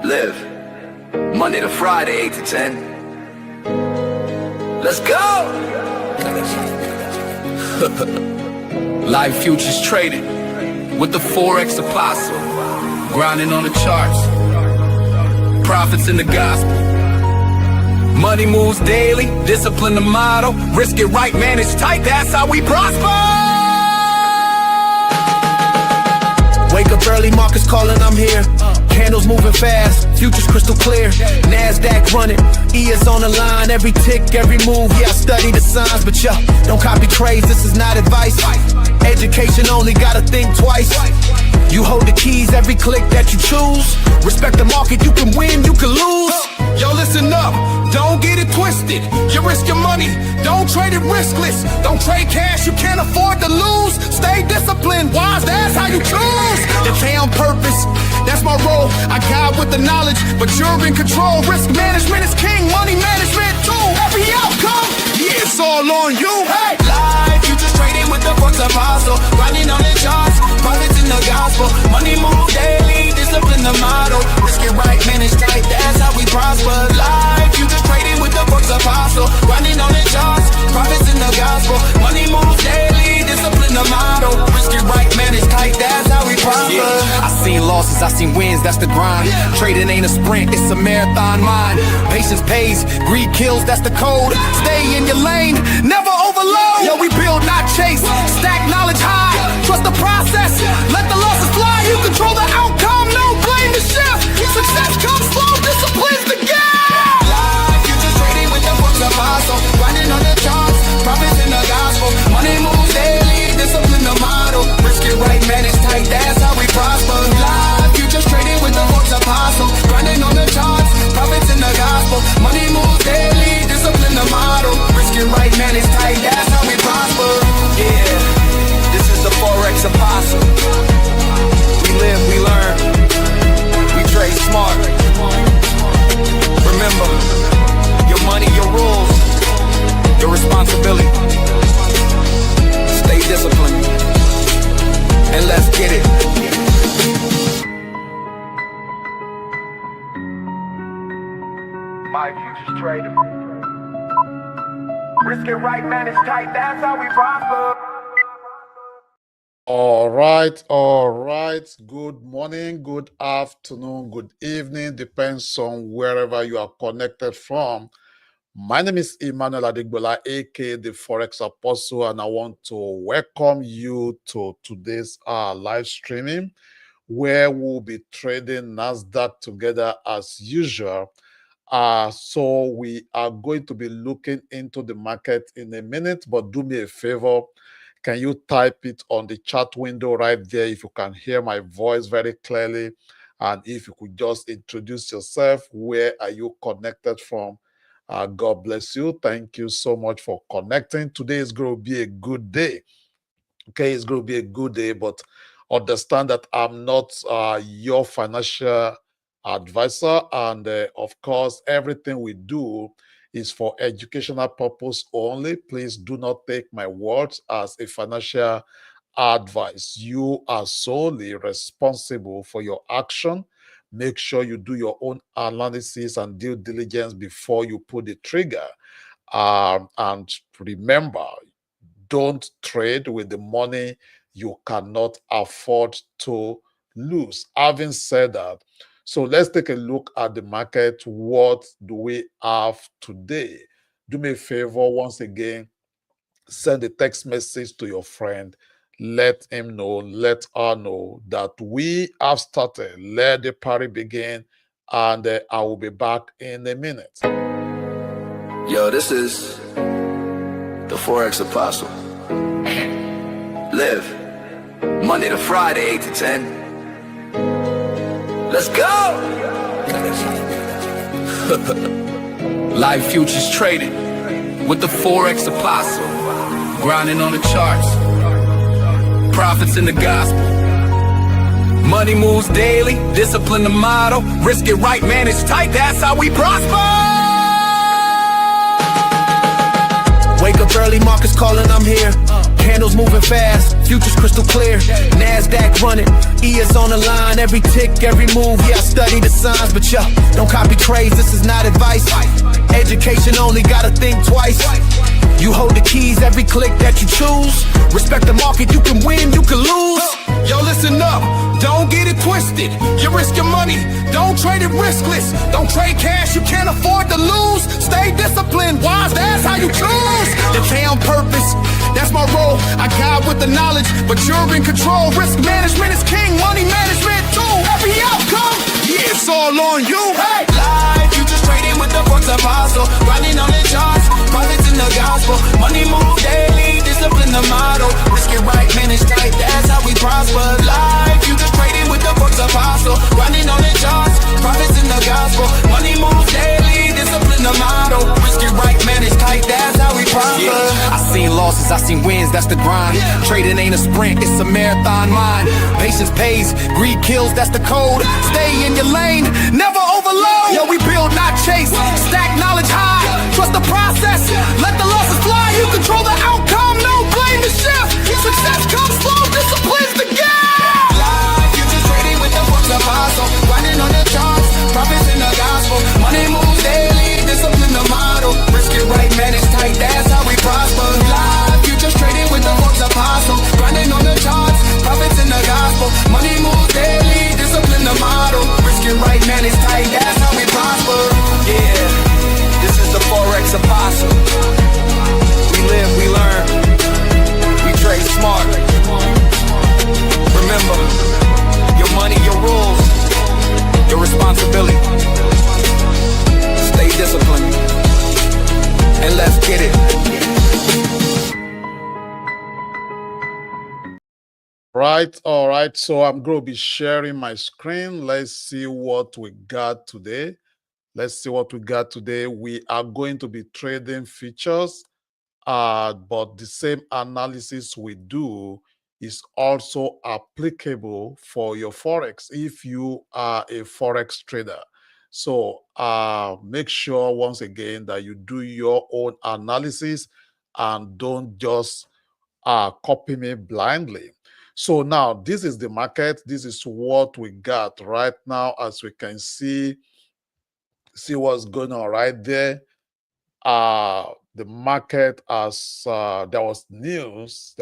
Live Monday to Friday, 8 to 10. Let's go! Live futures trading with the Forex apostle, grinding on the charts, profits in the gospel. Money moves daily, discipline the motto. Risk it right, manage tight, that's how we prosper. Wake up early, markets calling, I'm here. Candles moving fast, futures crystal clear. Nasdaq running, E is on the line. Every tick, every move, yeah, I study the signs. But yo, don't copy trades, this is not advice. Education only, gotta think twice. You hold the keys, every click that you choose. Respect the market, you can win, you can lose. Yo, listen up, don't get it twisted. You risk your money, don't trade it riskless. Don't trade cash, you can't afford to lose. Stay disciplined, wise, that's how you choose. You pay on purpose, that's my role. I guide with the knowledge, but you're in control. Risk management is king, money management too. Every outcome, yeah, it's all on you. Hey, live futures trading with the Forex apostle, grinding on the charts, profits in the gospel. Money move daily, discipline the motto. Risk it right, manage tight, that's how we prosper. Live futures trading with the Forex apostle, grinding on the charts, profits in the gospel. Money move daily, discipline the motto. Risk it right, manage tight, that's how we prosper. Yeah. I seen losses, I seen wins, that's the grind. Trading ain't a sprint, it's a marathon mind. Patience pays, greed kills, that's the code. Stay in your lane, never overload. Yo, we build, not chase, stack knowledge high. Trust the process, let the losses fly. You control the outcome, no blame the shift. Success comes slow, discipline's the gift. Live futures trading with the Forex apostle, grinding on the charts, profits in the gospel. Money moves daily, discipline the motto. Risk it right, manage tight, that's how we prosper. Live futures trading with the Forex apostle, grinding on the charts, profits in the gospel. Money moves daily, discipline the motto. Risk it right, manage tight, that's how we prosper. Yeah, this is the Forex apostle. We live, we learn, we trade smart. Remember, your money, your rules, your responsibility. Stay disciplined, and let's get it. My futures trader. Risk it right, man, it's tight, that's how we prosper. All right. Good morning, good afternoon, good evening, depends on wherever you are connected from. My name is Emmanuel Adigbola, aka the Forex Apostle, and I want to welcome you to today's live streaming, where we'll be trading Nasdaq together as usual. So we are going to be looking into the market in a minute, but do me a favor. Can you type it on the chat window right there if you can hear my voice very clearly? And if you could just introduce yourself, where are you connected from? God bless you. Thank you so much for connecting. Today is going to be a good day. Okay, it's going to be a good day, but understand that I'm not your financial advisor. And of course, everything we do is for educational purpose only. Please do not take my words as a financial advice. You are solely responsible for your action. Make sure you do your own analysis and due diligence before you pull the trigger. And remember, don't trade with the money you cannot afford to lose. Having said that, so let's take a look at the market. What do we have today? Do me a favor, once again, send a text message to your friend. Let him know, let her know that we have started. Let the party begin, and I will be back in a minute. Yo, this is the Forex apostle. Live Monday to Friday, 8 to 10. Let's go! Live futures trading with the Forex apostle, grinding on the charts, profits in the gospel. Money moves daily, discipline the motto. Risk it right, manage tight, that's how we prosper. Wake up early, markets calling, I'm here. Candles moving fast, futures crystal clear. Nasdaq running, E is on the line. Every tick, every move, yeah, I study the signs. But yo, don't copy trades, this is not advice. Education only, gotta think twice. You hold the keys, every click that you choose. Respect the market, you can win, you can lose. Yo, listen up, don't get it twisted. You risk your money, don't trade it riskless. Don't trade cash, you can't afford to lose. Stay disciplined, wise, that's how you choose. The pay on purpose, that's my role. I guide with the knowledge, but you're in control. Risk management is king, money management too. Every outcome, yeah, it's all on you. Hey, life, you just trading with the Forex apostle. Grinding on the charts, profits in the gospel. Money move daily, discipline the model. Risk it right, manage tight, that's how we prosper. Life, you just trading with the Forex apostle. Grinding on the charts, profits in the gospel. Money move daily, discipline the model. Risk it right, manage tight, that's how we prosper. Yeah. I seen losses, I seen wins, that's the grind. Trading ain't a sprint, it's a marathon mind. Patience pays, greed kills, that's the code. Stay in your lane, never overload. Yo, we build, not chase, stack knowledge high. Trust the process, let the losses fly. You control the outcome, no blame the shift. Success comes slow, discipline's the game. Life, you just trading with the Forex apostle. Grinding on the charts, profits in the gospel. Money moves daily, discipline the model. Risk it right, manage tight, that's how we prosper. Life, you just trading with the Forex apostle. Grinding on the charts, profits in the gospel. Money moves daily, discipline the model. Risk it right, manage tight, that's how we prosper. Yeah, this is the Forex apostle. We live, we learn, we trade smart. Remember, your money, your rules, your responsibility. Stay disciplined, and let's get it. Right, all right. So I'm going to be sharing my screen. Let's see what we got today. Let's see what we got today. We are going to be trading futures, but the same analysis we do is also applicable for your Forex if you are a Forex trader. So make sure once again that you do your own analysis and don't just copy me blindly. So now this is the market. This is what we got right now. As we can see what's going on right there. The market, as there was news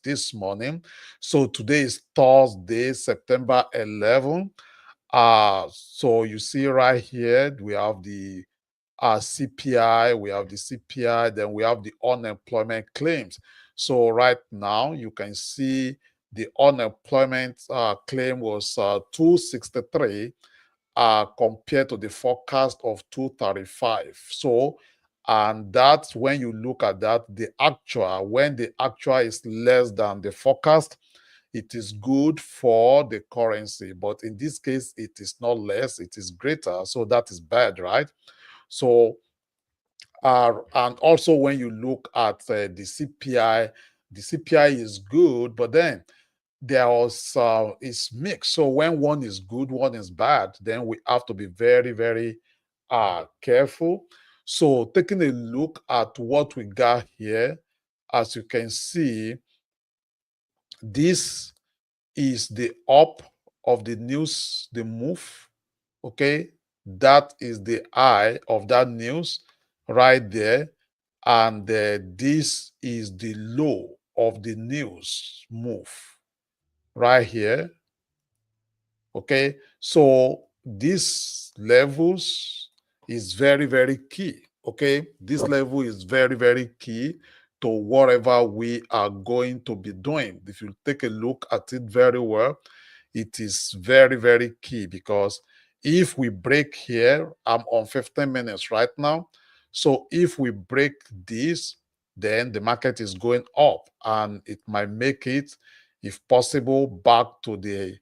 this morning. So today is Thursday, September 11. So you see right here, we have the CPI, then we have the unemployment claims. So right now you can see the unemployment claim was 263 compared to the forecast of 235. So, and that's when you look at that, when the actual is less than the forecast, it is good for the currency. But in this case, it is not less, it is greater. So that is bad, right? So, and also when you look at the CPI is good, but then it's mixed. So when one is good, one is bad, then we have to be very, very careful. So taking a look at what we got here, as you can see, this is the up of the news, the move. Okay, that is the eye of that news right there, and this is the low of the news move right here. Okay, so these levels is very, very key. Okay, this level is very, very key to whatever we are going to be doing. If you take a look at it very well, it is very, very key, because if we break here, I'm on 15 minutes right now. So if we break this, then the market is going up, and it might make it, if possible, back to the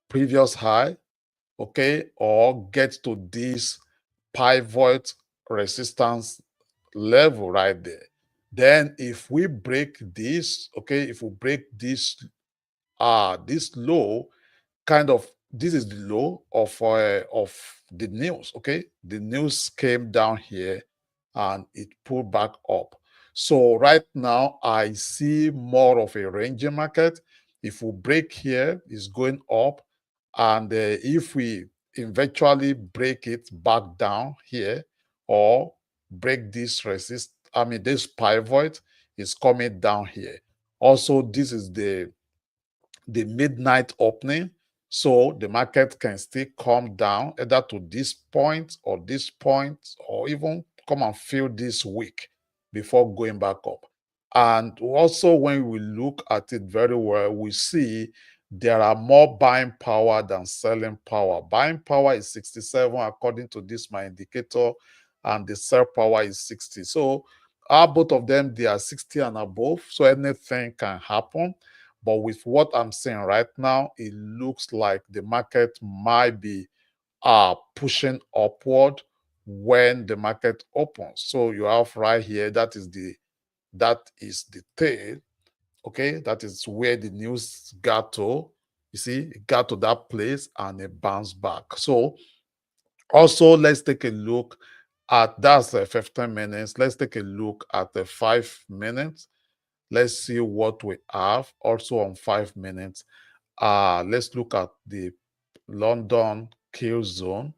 previous high, okay, or get to this pivot resistance level right there. Then if we break this, okay, if we break this this low, kind of, this is the low of the news. Okay, the news came down here and it pulled back up. So right now, I see more of a ranging market. If we break here, it's going up. And if we eventually break it back down here or break this this pivot is coming down here. Also, this is the midnight opening. So the market can still come down either to this point, or even come and fill this week before going back up. And also, when we look at it very well, we see there are more buying power than selling power. Buying power is 67 according to this my indicator, and the sell power is 60. So both of them, they are 60 and above, so anything can happen. But with what I'm saying right now, it looks like the market might be pushing upward when the market opens. So you have right here, that is the tail. Okay, that is where the news got to. You see, it got to that place and it bounced back. So also, let's take a look at that's 15 minutes. Let's take a look at the 5 minutes. Let's see what we have also on 5 minutes. Let's look at the London kill zone.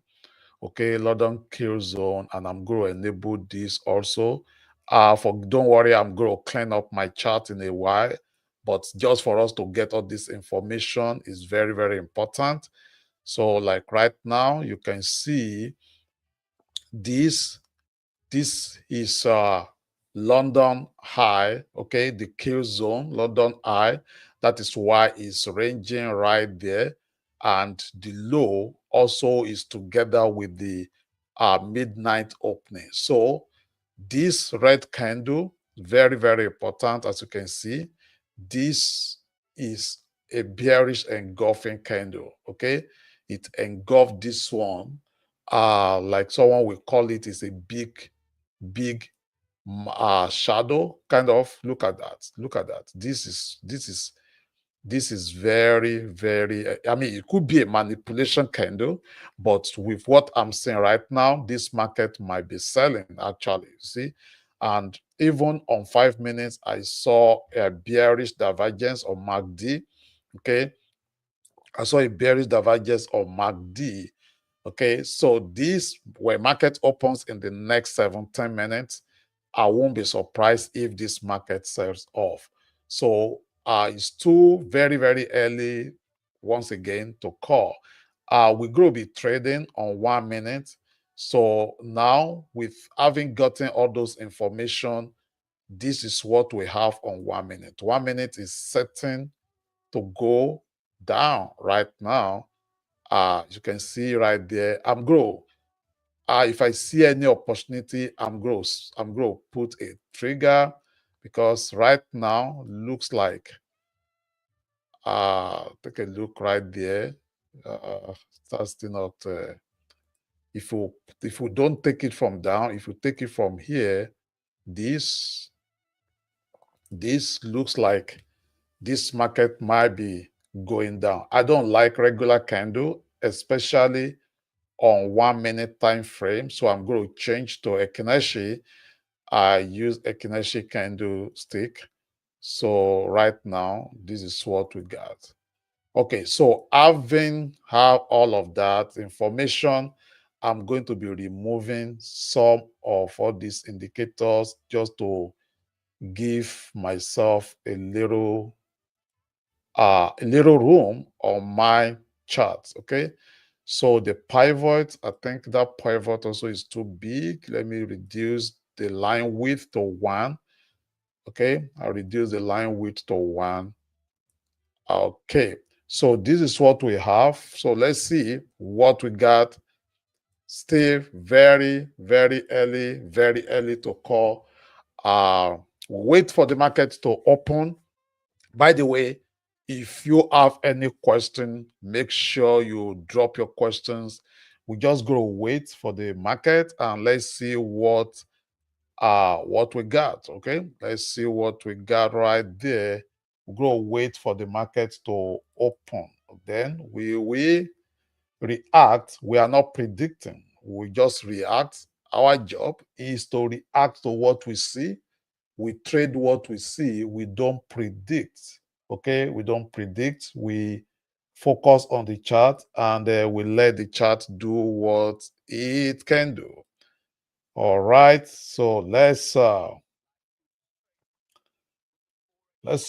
Okay, London kill zone, and I'm going to enable this also. Don't worry, I'm going to clean up my chart in a while, but just for us to get all this information is very, very important. So like right now, you can see this is London high, okay, the kill zone, London high. That is why it's ranging right there. And the low also is together with the midnight opening. So this red candle, very, very important, as you can see. This is a bearish engulfing candle, okay? It engulfed this one. Like someone will call it, is a big shadow kind of. Look at that. This is very, very, I mean, it could be a manipulation candle, but with what I'm saying right now, this market might be selling actually, you see. And even on 5 minutes, I saw a bearish divergence on MACD. Okay, I saw a bearish divergence on MACD. Okay, so this, when market opens in the next 17 minutes, I won't be surprised if this market sells off. So it's too very, very early once again to call. We're going to be trading on 1 minute. So now, with having gotten all those information, this is what we have on 1 minute. 1 minute is certain to go down right now. You can see right there, I'm grow. If I see any opportunity, I'm grow put a trigger, because right now looks like take a look right there. That's still not if you don't take it from down, if you take it from here, this looks like this market might be going down. I don't like regular candle, especially on 1 minute time frame. So I'm going to change to Ekineshi. I use Ekineshi candlestick. So right now, this is what we got. Okay, so having had all of that information, I'm going to be removing some of all these indicators just to give myself a little room on my chart. Okay, so the pivot, I think that pivot also is too big. Let me reduce the line width to 1. Okay, I'll reduce the line width to 1. Okay, so this is what we have. So let's see what we got. Still very, very early to call. Wait for the market to open. By the way, if you have any question, make sure you drop your questions. We just go wait for the market and let's see what we got. Okay, let's see what we got right there. We go wait for the market to open. Then we react. We are not predicting. We just react. Our job is to react to what we see. We trade what we see. We don't predict. Okay, we don't predict. We focus on the chart, and we let the chart do what it can do. All right, so let's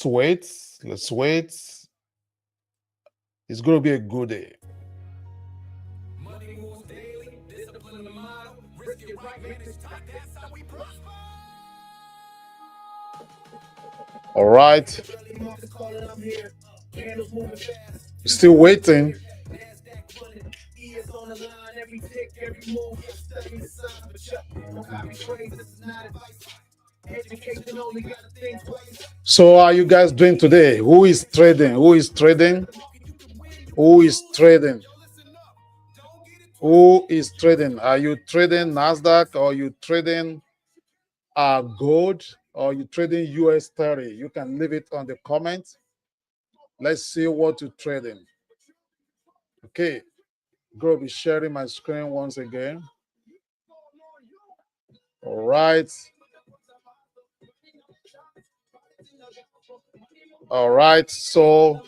wait. Let's wait. It's going to be a good day. Money moves daily, discipline in the model, risk it right, man, it's tight, that's how we prosper. All right. Still waiting. Nasdaq running, E is on the line, every tick, every move, studying the signs, but check, don't copy trades, this is not advice. Education only got to think twice. So, how are you guys doing today? Who is trading? Who is trading? Who is trading? Who is trading? Are you trading Nasdaq, or are you trading gold, or are you trading US 30? You can leave it on the comments. Let's see what you're trading. Okay, go be sharing my screen once again. All right. All right. So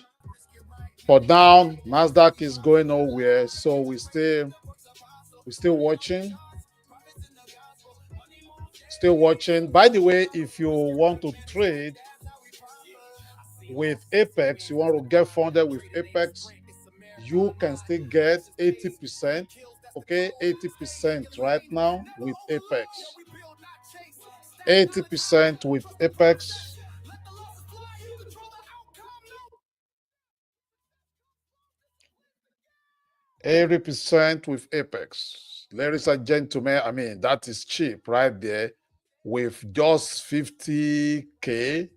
for now, Nasdaq is going nowhere. So we still watching. Still watching. By the way, if you want to trade with Apex, you want to get funded with Apex, you can still get 80%. Okay, 80% right now with Apex. 80% with Apex. 80% with Apex. Ladies and gentlemen, I mean, that is cheap right there. With just 50K,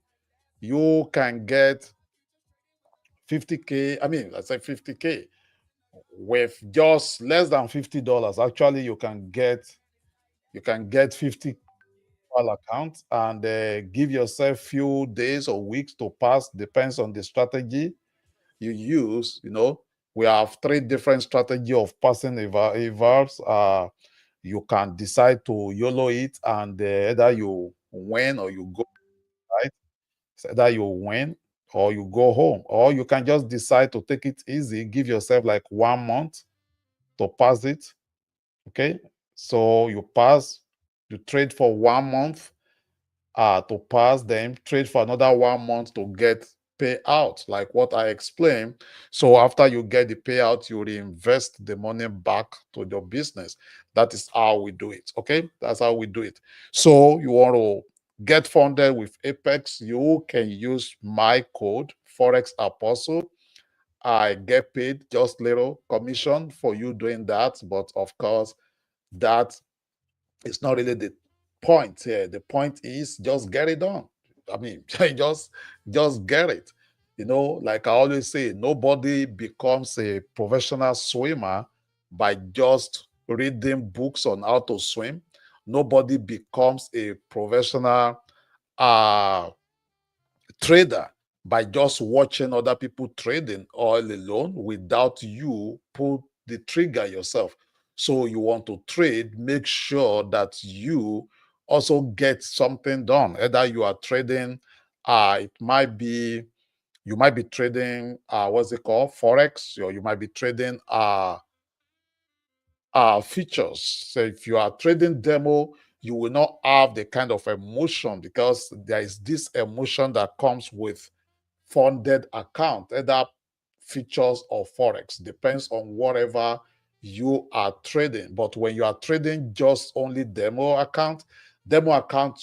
you can get 50K. I mean, let's say 50K. With just less than $50, actually, you can get $50 account, and give yourself few days or weeks to pass. Depends on the strategy you use. You know, we have 3 different strategy of passing evals. You can decide to YOLO it, and either you win or you go, right. So either you win or you go home, or you can just decide to take it easy. Give yourself like 1 month to pass it. Okay, so you pass, you trade for 1 month to pass, then trade for another 1 month to get payout, like what I explained. So after you get the payout, you reinvest the money back to your business. That is how we do it. Okay, that's how we do it. So you want to get funded with Apex, you can use my code Forex Apostle. I get paid just little commission for you doing that, but of course that is not really the point here. The point is just get it done. I mean, just get it. You know, like I always say, nobody becomes a professional swimmer by just reading books on how to swim. Nobody becomes a professional uh trader by just watching other people trading all alone without you pull the trigger yourself. So you want to trade, make sure that you also get something done. Either you are trading, it might be, you might be trading, what's it called, Forex, or you might be trading features. So if you are trading demo, you will not have the kind of emotion, because there is this emotion that comes with funded account, either features or Forex, depends on whatever you are trading. But when you are trading just only demo account,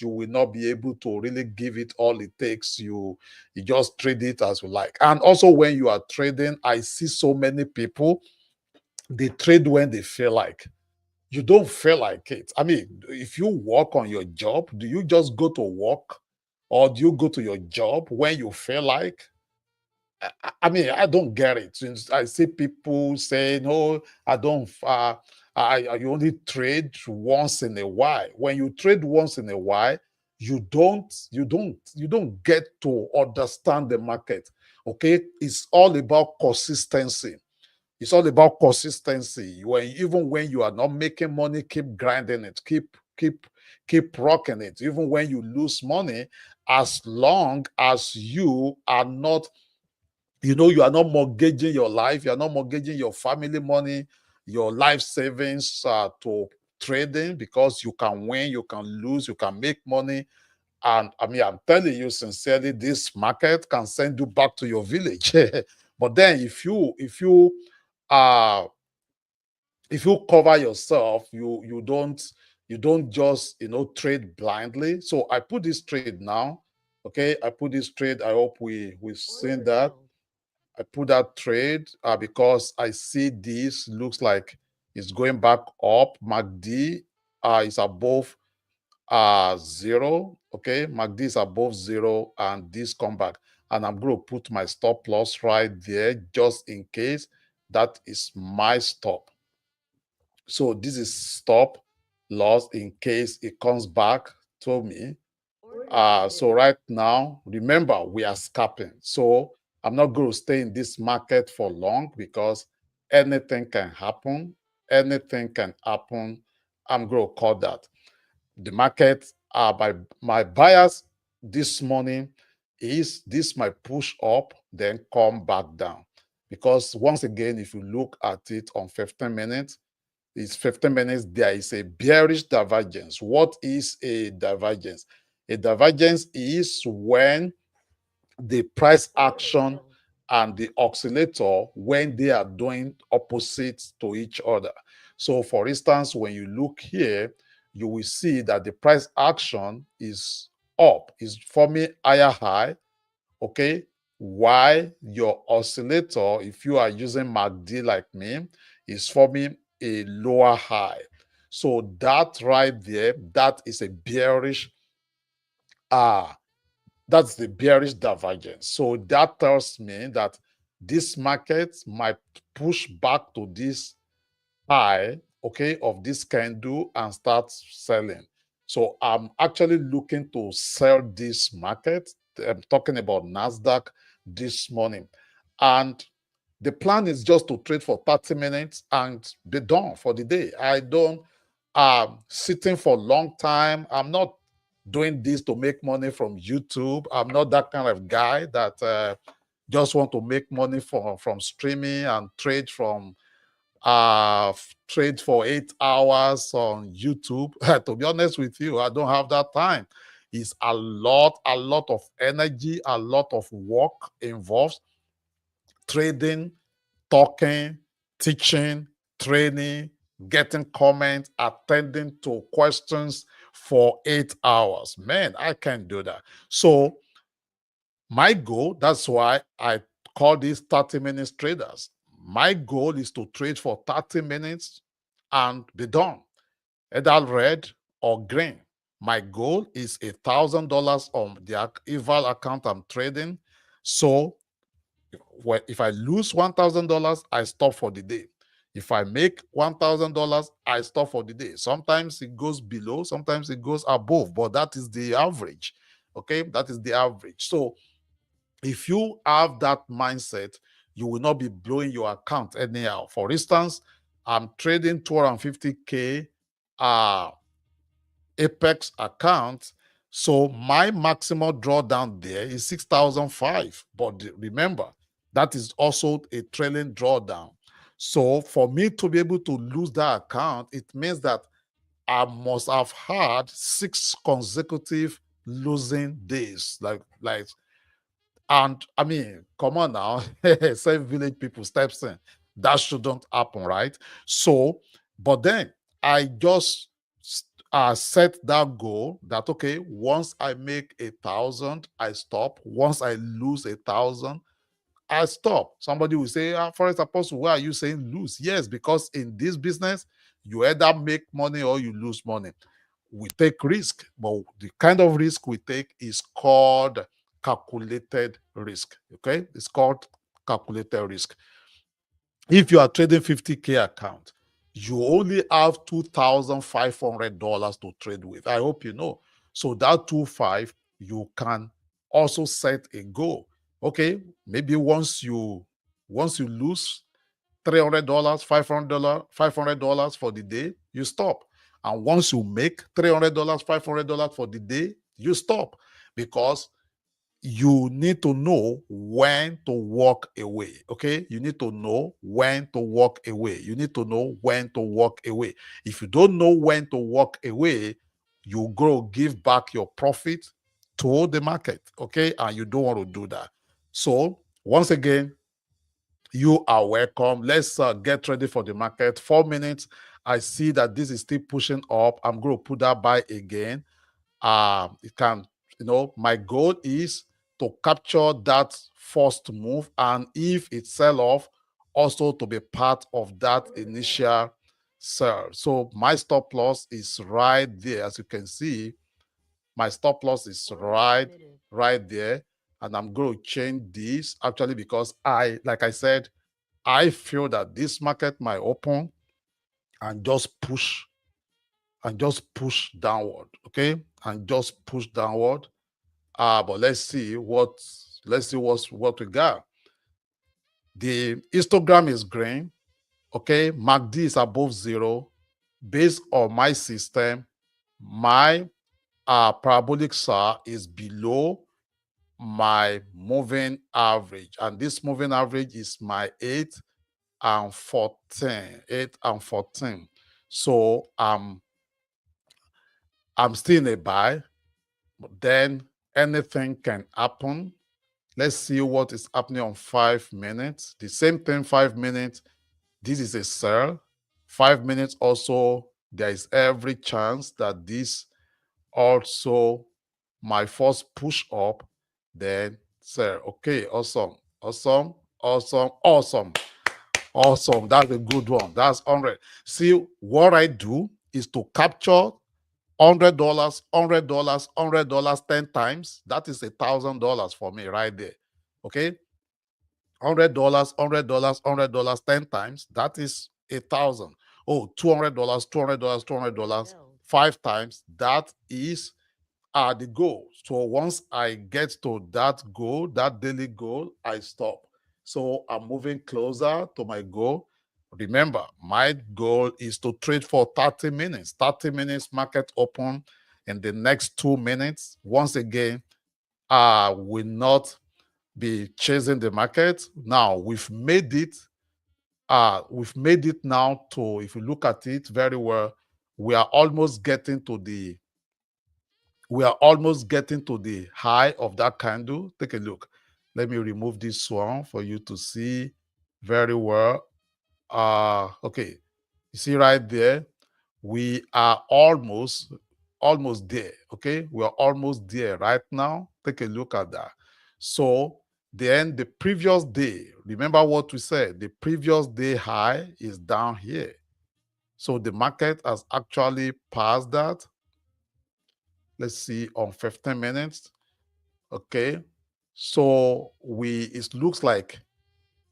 you will not be able to really give it all it takes. You just trade it as you like. And also when you are trading, I see so many people, they trade when they feel like. You don't feel like it. I mean, if you work on your job, do you just go to work, or do you go to your job when you feel like? I mean, I don't get it. Since I see people saying, "Oh, I don't. I only trade once in a while." When you trade once in a while, you don't get to understand the market. Okay, it's all about consistency. It's all about consistency. Even when you are not making money, keep grinding it, keep keep rocking it, even when you lose money, as long as you are not, you are not mortgaging your life, you are not mortgaging your family money, your life savings to trading, because you can win, you can lose, you can make money. And I mean, I'm telling you sincerely, this market can send you back to your village. But then uh if you cover yourself, you don't just trade blindly. So I put this trade now. Okay, I put this trade. I hope we've seen that. I put that trade because I see this looks like it's going back up. MACD is above 0. Okay, MACD is above 0, and this come back. And I'm going to put my stop loss right there just in case. That is my stop. So this is stop loss in case it comes back to me. So right now, remember, we are scalping. So I'm not going to stay in this market for long because anything can happen. Anything can happen. I'm going to call that. The market, by my bias this morning is this might push up, then come back down. Because once again, if you look at it on 15 minutes, it's 15 minutes, there is a bearish divergence. What is a divergence? A divergence is when the price action and the oscillator, when they are doing opposites to each other. So for instance, when you look here, you will see that the price action is up, is forming higher high, okay? While your oscillator, if you are using MACD like me, is forming a lower high. So that right there, that is a bearish, that's the bearish divergence. So that tells me that this market might push back to this high, okay, of this candle and start selling. So I'm actually looking to sell this market. I'm talking about Nasdaq this morning. And the plan is just to trade for 30 minutes and be done for the day. I don't sitting for a long time. I'm not doing this to make money from YouTube. I'm not that kind of guy that just want to make money from streaming and trade for 8 hours on YouTube. To be honest with you, I don't have that time. It's a lot of energy, a lot of work involved. Trading, talking, teaching, training, getting comments, attending to questions for 8 hours. Man, I can't do that. So my goal, that's why I call these 30 minutes traders. My goal is to trade for 30 minutes and be done, either red or green. My goal is $1,000 on the eval account I'm trading. So if I lose $1,000, I stop for the day. If I make $1,000, I stop for the day. Sometimes it goes below, sometimes it goes above, but that is the average. Okay, that is the average. So if you have that mindset, you will not be blowing your account anyhow. For instance, I'm trading 250K Apex account. So my maximum drawdown there is 6,005. But remember, that is also a trailing drawdown. So for me to be able to lose that account, it means that I must have had 6 consecutive losing days. And I mean, come on now, save village people steps in. That shouldn't happen, right? So, but then I just set that goal that, okay, once I make 1,000, I stop. Once I lose 1,000, I stop. Somebody will say, Forest Apostle, why are you saying lose? Yes, because in this business, you either make money or you lose money. We take risk, but the kind of risk we take is called calculated risk. Okay, it's called calculated risk. If you are trading 50K account, you only have $2,500 to trade with. I hope you know. So that 25, you can also set a goal. Okay, maybe once you lose $300, $500 for the day, you stop. And once you make $300, $500 for the day, you stop, because you need to know when to walk away. Okay, you need to know when to walk away. You need to know when to walk away. If you don't know when to walk away, you go give back your profit to the market. Okay, and you don't want to do that. So once again, you are welcome. Let's get ready for the market. 4 minutes. I see that this is still pushing up. I'm going to put that buy again. It can, my goal is to capture that first move, and if it sell off, also to be part of that initial sell. So my stop loss is right there. As you can see, my stop loss is right there, and I'm going to change this actually, because like I said, I feel that this market might open and just push downward. Okay, and just push downward. But let's see what we got. The histogram is green. Okay, MACD is above 0. Based on my system, my parabolic SAR is below my moving average, and this moving average is my 8 and 14. So I'm still in a buy, but then anything can happen. Let's see what is happening on 5 minutes. The same thing, 5 minutes. This is a sell. 5 minutes also, there is every chance that this also my first push up, then sell. Okay, awesome. That's a good one. That's 100. See, what I do is to capture $100, $100, 10 times. That is $1,000 for me right there. Okay, $100, $100, 10 times. That is 1,000. Oh, $200, $200, 5 times. That is the goal. So once I get to that goal, that daily goal, I stop. So I'm moving closer to my goal. Remember, my goal is to trade for 30 minutes. 30 minutes market open in the next 2 minutes. Once again, I will not be chasing the market. Now we've made it. Now to, if you look at it very well, we are almost getting to the high of that candle. Take a look. Let me remove this one for you to see very well. Okay, you see right there, we are almost there. Okay, we are almost there right now. Take a look at that. So then the previous day, remember what we said, the previous day high is down here. So the market has actually passed that. Let's see on 15 minutes. Okay, so it looks like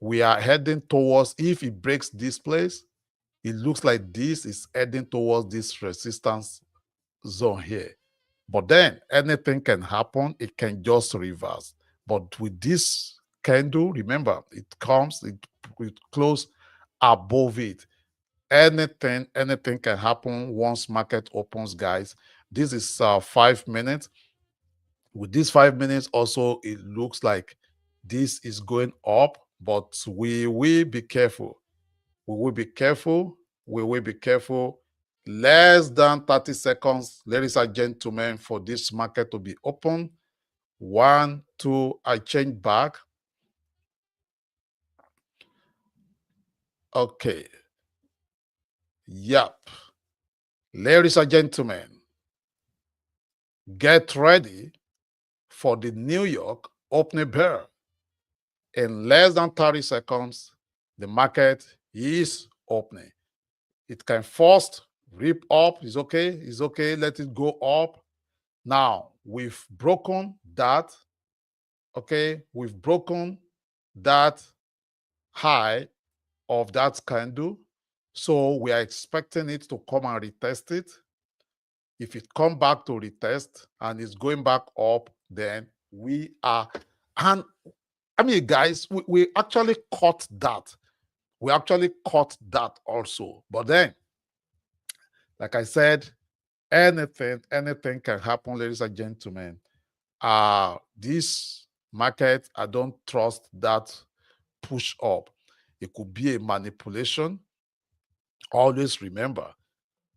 we are heading towards, if it breaks this place, it looks like this is heading towards this resistance zone here. But then anything can happen. It can just reverse. But with this candle, remember, it close above it. Anything can happen once market opens, guys. This is 5 minutes. With these 5 minutes also, it looks like this is going up, but we will be careful. We will be careful. We will be careful. Less than 30 seconds, ladies and gentlemen, for this market to be open. 1, 2, I change back. Okay. Yep. Ladies and gentlemen, get ready for the New York opening bear. In less than 30 seconds, the market is opening. It can first rip up. It's okay. Let it go up. Now, we've broken that. Okay, we've broken that high of that candle. So we are expecting it to come and retest it. If it come back to retest and it's going back up, then we are, and I mean, guys, we actually caught that. We actually caught that also. But then, Like I said, anything can happen, ladies and gentlemen. This market, I don't trust that push up. It could be a manipulation. Always remember,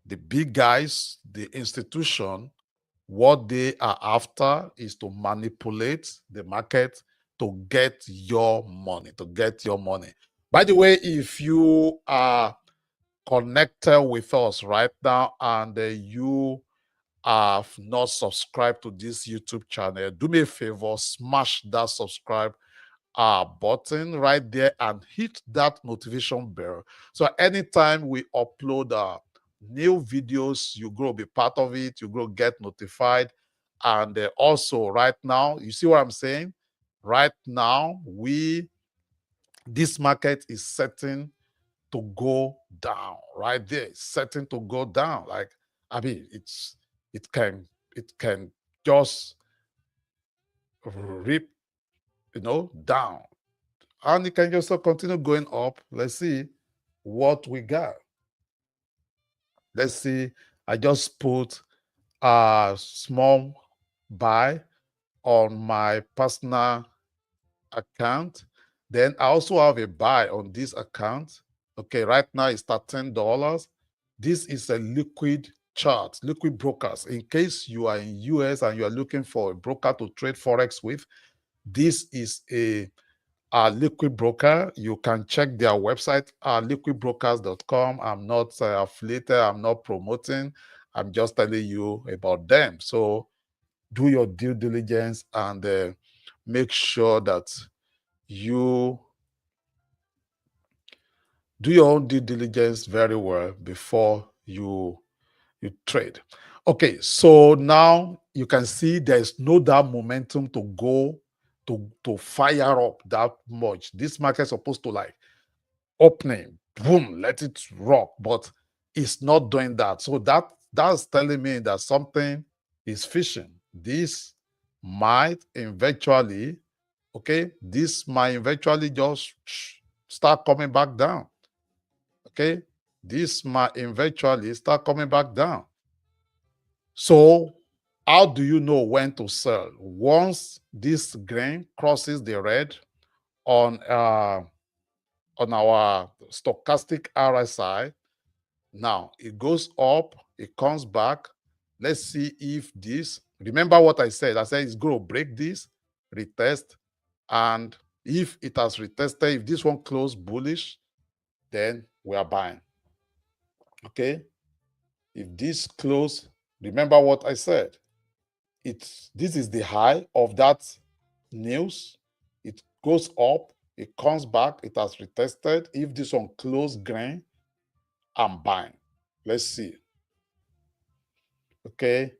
the big guys, the institution, what they are after is to manipulate the market to get your money, By the way, if you are connected with us right now and you have not subscribed to this YouTube channel, do me a favor, smash that subscribe button right there and hit that notification bell. So anytime we upload new videos, you go be part of it, you go get notified. And also right now, you see what I'm saying? Right now, this market is setting to go down right there. It's setting to go down. Like, I mean, it can just rip, down, and it can just continue going up. Let's see what we got. Let's see. I just put a small buy on my personal account. Then I also have a buy on this account. Okay, right now it's $13. This is a liquid chart, liquid brokers. In case you are in US and you are looking for a broker to trade Forex with, this is a liquid broker. You can check their website, liquidbrokers.com. I'm not affiliated, I'm not promoting, I'm just telling you about them. So do your due diligence and make sure that you do your own due diligence very well before you trade. Okay, so now you can see there's no that momentum to go to fire up that much. This market is supposed to like opening, boom, let it rock, but it's not doing that. So that's telling me that something is fishing. This might eventually, this might eventually just start coming back down. Okay, this might eventually start coming back down. So how do you know when to sell? Once this grain crosses the red on our stochastic RSI, now it goes up, it comes back. Let's see if this, remember what I said it's going to break this, retest, and if it has retested, if this one closed bullish, then we are buying. Okay, if this close, remember what I said, this is the high of that news. It goes up, it comes back, it has retested. If this one close green, I'm buying. Let's see. Okay,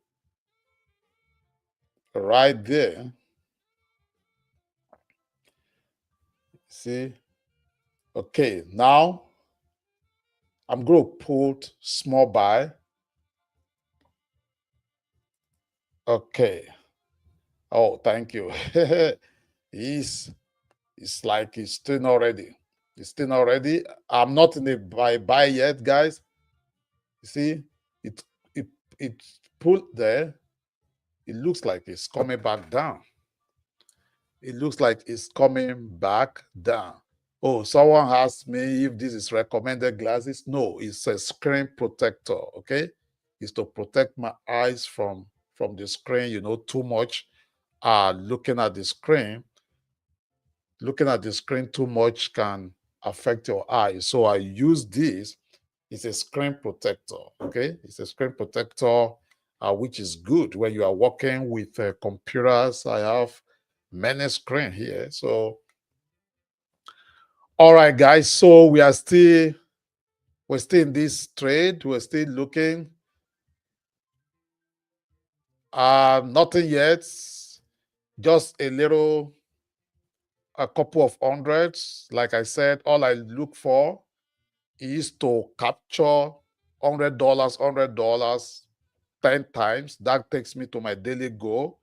right there. See, okay, now I'm going to put small buy. Okay. Oh, thank you. It's like it's still not ready. It's still not ready. I'm not in a buy yet, guys. You see, it pulled there. It looks like it's coming back down. It looks like it's coming back down. Oh, someone asked me if this is recommended glasses. No, it's a screen protector. Okay, it's to protect my eyes from the screen. Too much looking at the screen too much can affect your eyes. So I use this. It's a screen protector. Okay, it's a screen protector, which is good when you are working with computers. I have many screens here. So all right, guys, so we're still in this trade. We're still looking. Nothing yet, just a couple of hundreds. Like I said, all I look for is to capture $100 10 times. That takes me to my daily goal.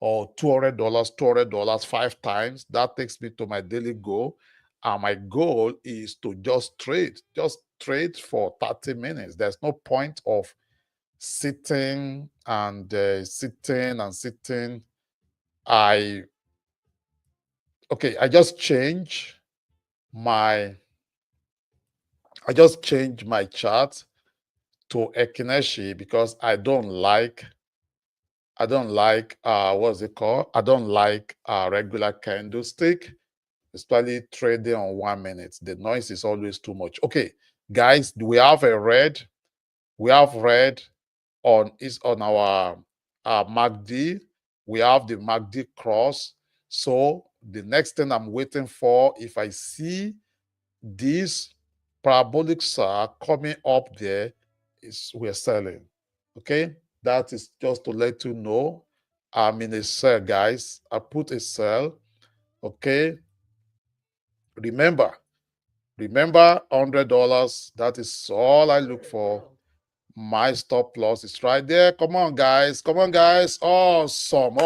Or $200 5 times. That takes me to my daily goal. And my goal is to just trade for 30 minutes. There's no point of sitting and sitting and sitting. I just changed my chart to Ekineshi because I don't like what's it called? I don't like regular candlestick, especially trading on 1 minute. The noise is always too much. Okay, guys, we have red on our MACD. We have the MACD cross. So the next thing I'm waiting for, if I see this parabolic SAR coming up there, is we're selling. Okay, that is just to let you know I'm in a sell, guys. I put a sell. Okay, remember $100. That is all I look for. My stop loss is right there. Come on, guys. Awesome.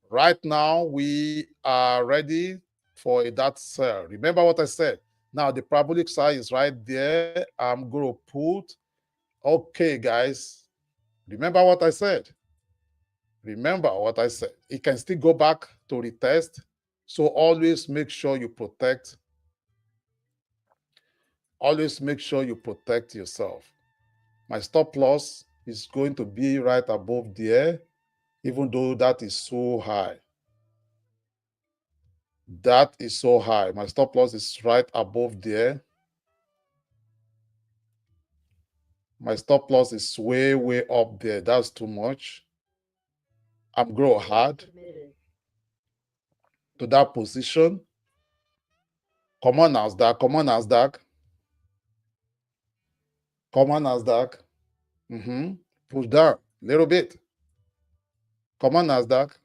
Right now we are ready for that sell. Remember what I said. Now the parabolic side is right there. I'm going to put. Okay, guys. Remember what I said. It can still go back to retest. So always make sure you protect. Always make sure you protect yourself. My stop loss is going to be right above there, even though that is so high. That is so high. My stop loss is right above there. My stop loss is way up there. That's too much. I'm grow hard to that position. Come on, Nasdaq. Come on, Nasdaq. Come on, Nasdaq. Push down a little bit. Come on, Nasdaq.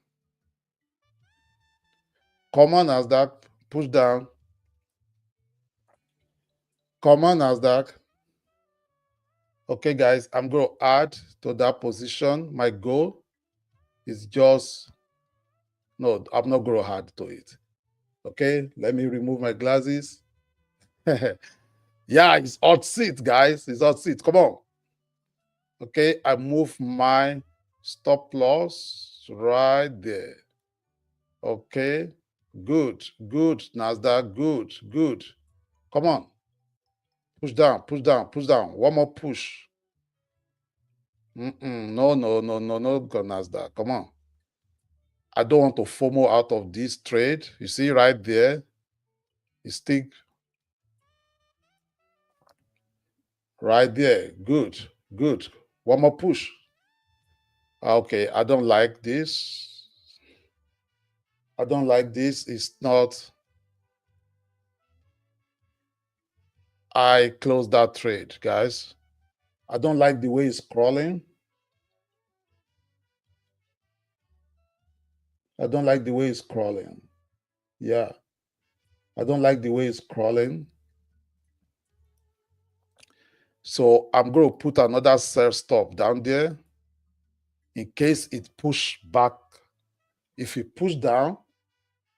Come on, Nasdaq. Push down. Come on, Nasdaq. Okay, guys, I'm going to add to that position. My goal is just, no, I'm not going to add to it. Okay, let me remove my glasses. Yeah, it's hot seat, guys. It's hot seat. Come on. Okay, I move my stop loss right there. Okay, good, Nasdaq, good. Come on. Push down. One more push. No, Nasdaq. Come on. I don't want to FOMO out of this trade. You see right there, you stick right there. Good. One more push. Okay, I don't like this. It's not. I closed that trade, guys. I don't like the way it's crawling. I don't like the way it's crawling. Yeah. I don't like the way it's crawling. So I'm going to put another sell stop down there in case it push back. If it push down,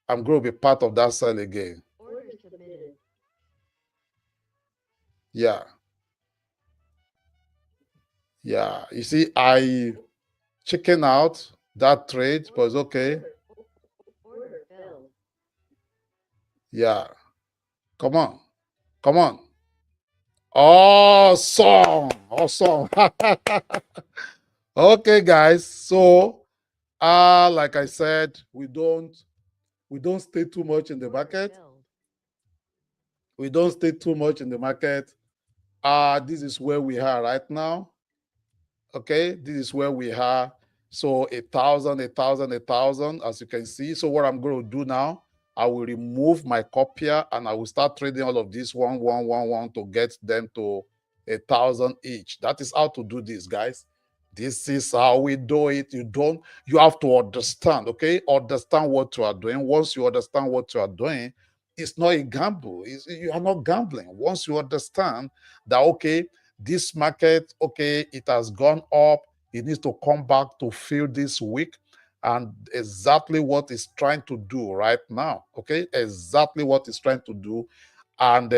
I'm going to be part of that sell again. Yeah. You see, I chicken out that trade, but it's okay. Yeah. Come on. Awesome. Okay, guys. So, like I said, we don't stay too much in the market. This is where we are right now. Okay, this is where we are. So 1,000, as you can see. So what I'm going to do now, I will remove my copier and I will start trading all of these one to get them to 1,000 each. That is how to do this, guys. This is how we do it. You have to understand, okay? Understand what you are doing. Once you understand what you are doing, it's not a gamble. You are not gambling. Once you understand that, okay, this market, okay, it has gone up. It needs to come back to fill this week. And exactly what it's trying to do right now, okay? Exactly what it's trying to do. And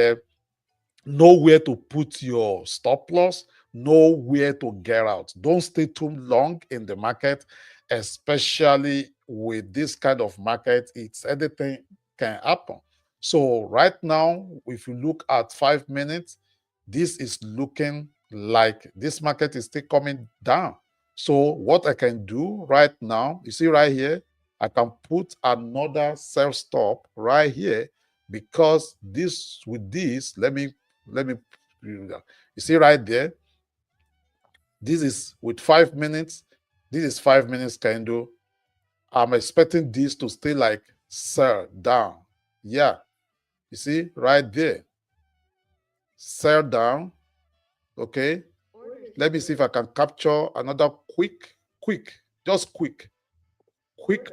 know where to put your stop loss, know where to get out. Don't stay too long in the market, especially with this kind of market. It's anything can happen. So right now, if you look at 5 minutes, this is looking like this market is still coming down. So what I can do right now, you see right here, I can put another sell stop right here, because this with this, let me you see right there, this is with 5 minutes, this is 5 minutes candle. I'm expecting this to stay like sell down. Yeah, you see right there, sell down. Okay, let me see if I can capture another quick, just quick, quick.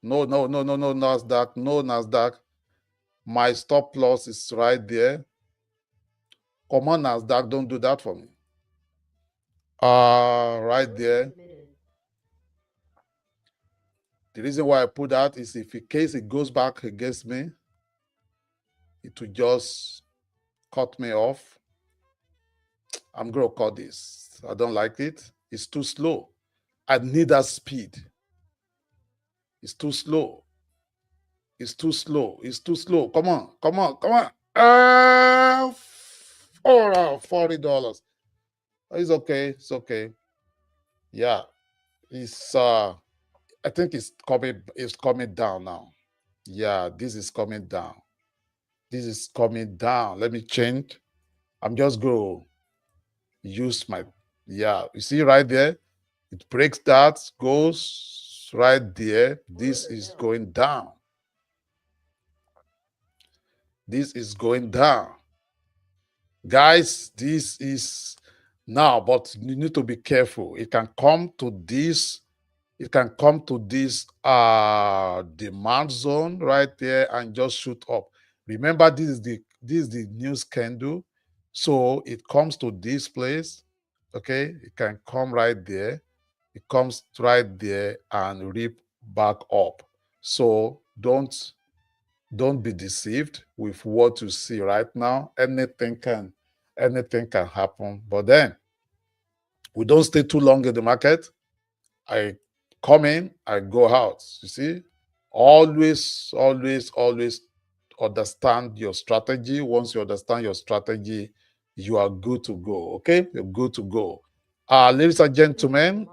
No, Nasdaq, no Nasdaq. My stop loss is right there. Come on, Nasdaq, don't do that for me. Right there. The reason why I put that is if in case it goes back against me, it will just cut me off. I'm going to cut this. I don't like it. It's too slow. I need that speed. It's too slow. It's too slow. It's too slow. Come on. $40. It's okay. It's okay. Yeah. It's I think it's coming down now. Yeah, this is coming down. This is coming down. Let me change. I'm just going to use my, yeah, you see right there, it breaks that, goes right there. This is going down. This is going down. Guys, this is now, but you need to be careful. It can come to this, demand zone right there and just shoot up. Remember, this is the news candle. So it comes to this place. Okay, it can come right there. It comes right there and rip back up. So don't be deceived with what you see right now. Anything can happen. But then we don't stay too long in the market. I come in, I go out. You see, always understand your strategy. Once you understand your strategy, you are good to go. Okay, you're good to go. Ladies and gentlemen,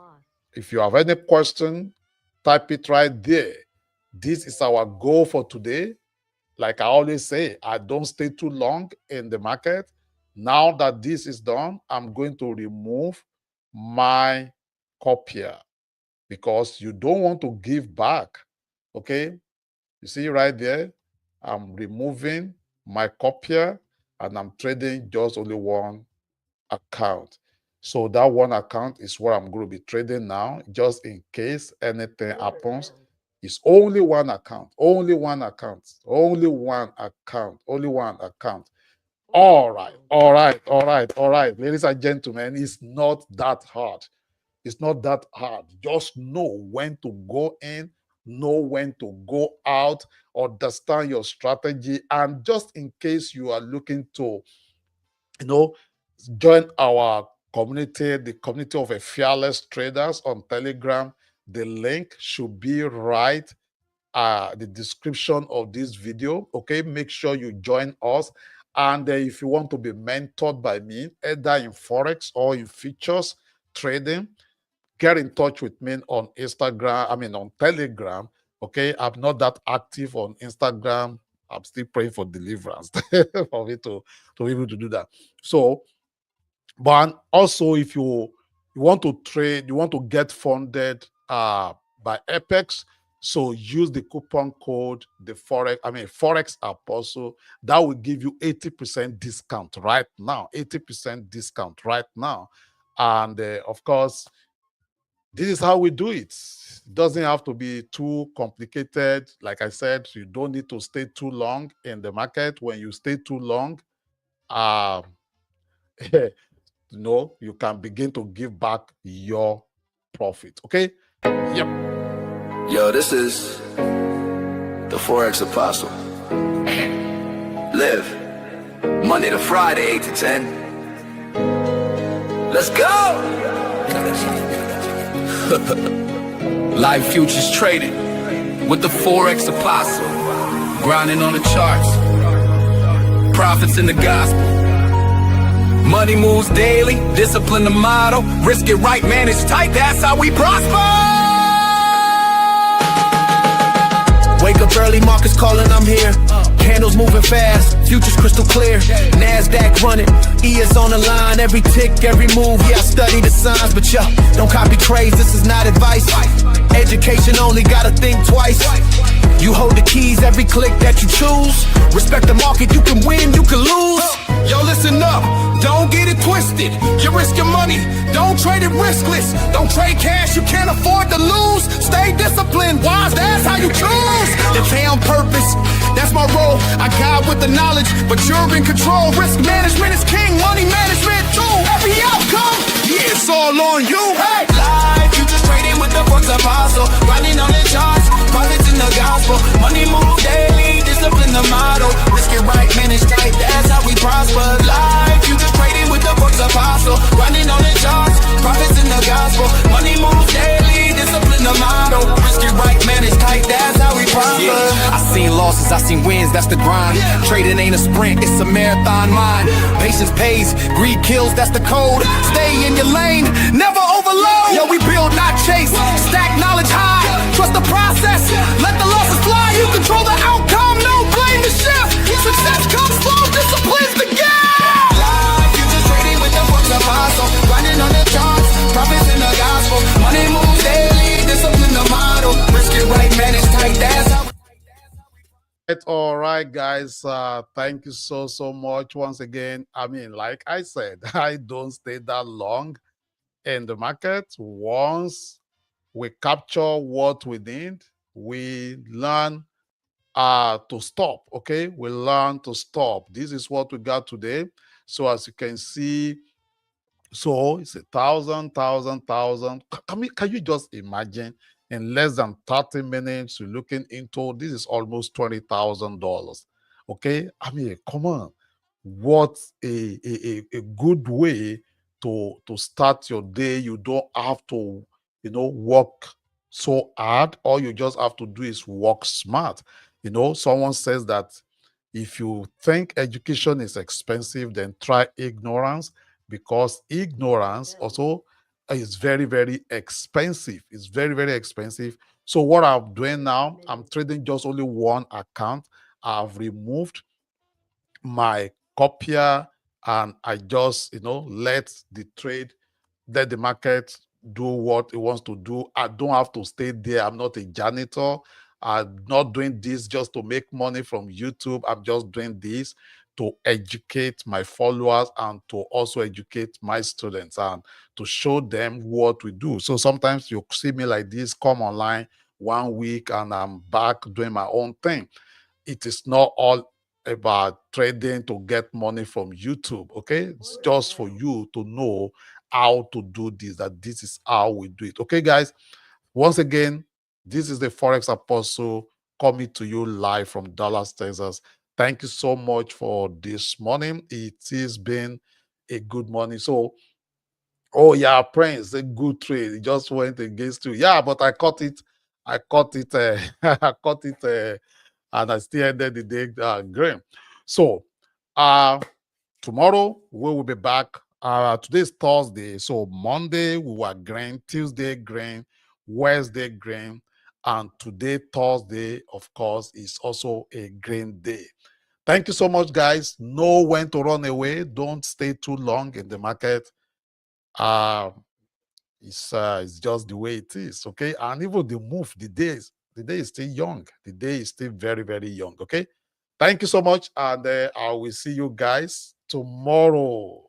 if you have any question, type it right there. This is our goal for today. Like I always say, I don't stay too long in the market. Now that this is done, I'm going to remove my copier, because you don't want to give back. Okay, you see right there, I'm removing my copier and I'm trading just only one account. So that one account is what I'm going to be trading now, just in case anything happens. It's only one account, only one account. All right. Ladies and gentlemen, it's not that hard. It's not that hard. Just know when to go in, know when to go out, understand your strategy. And just in case you are looking to, join our community, the community of a fearless traders on Telegram, the link should be right the description of this video. Okay, make sure you join us. And if you want to be mentored by me, either in Forex or in futures trading, get in touch with me on on Telegram. Okay, I'm not that active on Instagram. I'm still praying for deliverance for me to be able to do that. So, but also if you want to trade, you want to get funded by Apex, so use the coupon code Forex Apostle. That will give you 80% discount right now. 80% discount right now. And of course, this is how we do it. It doesn't have to be too complicated. Like I said, you don't need to stay too long in the market. When you stay too long, you can begin to give back your profit. Okay? Yep. Yo, this is the Forex Apostle. live. Monday to Friday, 8 to 10. Let's go! Live futures traded with the Forex apostle. Grinding on the charts. Profits in the gospel. Money moves daily, discipline the motto. Risk it right, man, it's tight, that's how we prosper. Wake up early, markets calling, I'm here. Candles moving fast, futures crystal clear. Nasdaq running, E is on the line. Every tick, every move, yeah, I study the signs. But yo, don't copy craze, this is not advice. Education only, gotta think twice. You hold the keys, every click that you choose. Respect the market, you can win, you can lose. Yo, listen up, don't get it twisted. You risk your money, don't trade it riskless. Don't trade cash, you can't afford to lose. Stay disciplined, wise, that's how you choose. They pay on purpose, that's my role. I guide with the knowledge, but you're in control. Risk management is king, money management too. Every outcome, yeah, it's all on you. Hey, live, you just trading with the Forex apostle. Grinding on the charts, profits in the gospel. Money move daily, discipline the motto. Risk it right, manage tight, that's how we prosper. Live, you just trading with the Forex apostle. Grinding on the charts, profits in the gospel. Money move daily, discipline the motto. Risk it right, manage tight, that's how we prosper. Yeah. I seen losses, I seen wins, that's the grind. Trading ain't a sprint, it's a marathon mind. Patience pays, greed kills, that's the code. Stay in your lane, never overload. Yo, we build, not chase, stack knowledge high. Trust the process, let the losses fly. You control the outcome, no blame the shift. Success comes slow, discipline's the gift. Live, you just trading with the Forex apostle. Grinding on the charts, profits in the gospel. Money moves daily, discipline the model. Risk it right, man, it's tight, that's how. All right, guys. Thank you so much once again. I mean, like I said, I don't stay that long in the market. Once we capture what we need, we learn to stop. Okay, we learn to stop. This is what we got today. So as you can see, so it's 1,000. Can you just imagine? In less than 30 minutes, you're looking into this is almost $20,000. Okay, I mean, come on, what a good way to start your day. You don't have to, work so hard. All you just have to do is work smart. Someone says that if you think education is expensive, then try ignorance, because ignorance also is very expensive. It's very expensive. So what I'm doing now, I'm trading just only one account. I've removed my copier and I just let the market do what it wants to do. I don't have to stay there. I'm not a janitor. I'm not doing this just to make money from YouTube. I'm just doing this to educate my followers and to also educate my students and to show them what we do. So sometimes you see me like this, come online 1 week and I'm back doing my own thing. It is not all about trading to get money from YouTube, okay? It's just for you to know how to do this, that this is how we do it. Okay, guys? Once again, this is the Forex Apostle coming to you live from Dallas, Texas. Thank you so much for this morning. It has been a good morning. So, oh yeah, Prince, a good trade. It just went against you. Yeah, but I caught it. I caught it. I caught it, and I still ended the day green. So, tomorrow we will be back. Today's Thursday, so Monday we were green, Tuesday green, Wednesday green, and today Thursday, of course, is also a green day. Thank you so much, guys. Know when to run away. Don't stay too long in the market. It's just the way it is, okay? And even the move, the day is still young. The day is still very young, okay? Thank you so much, and I will see you guys tomorrow.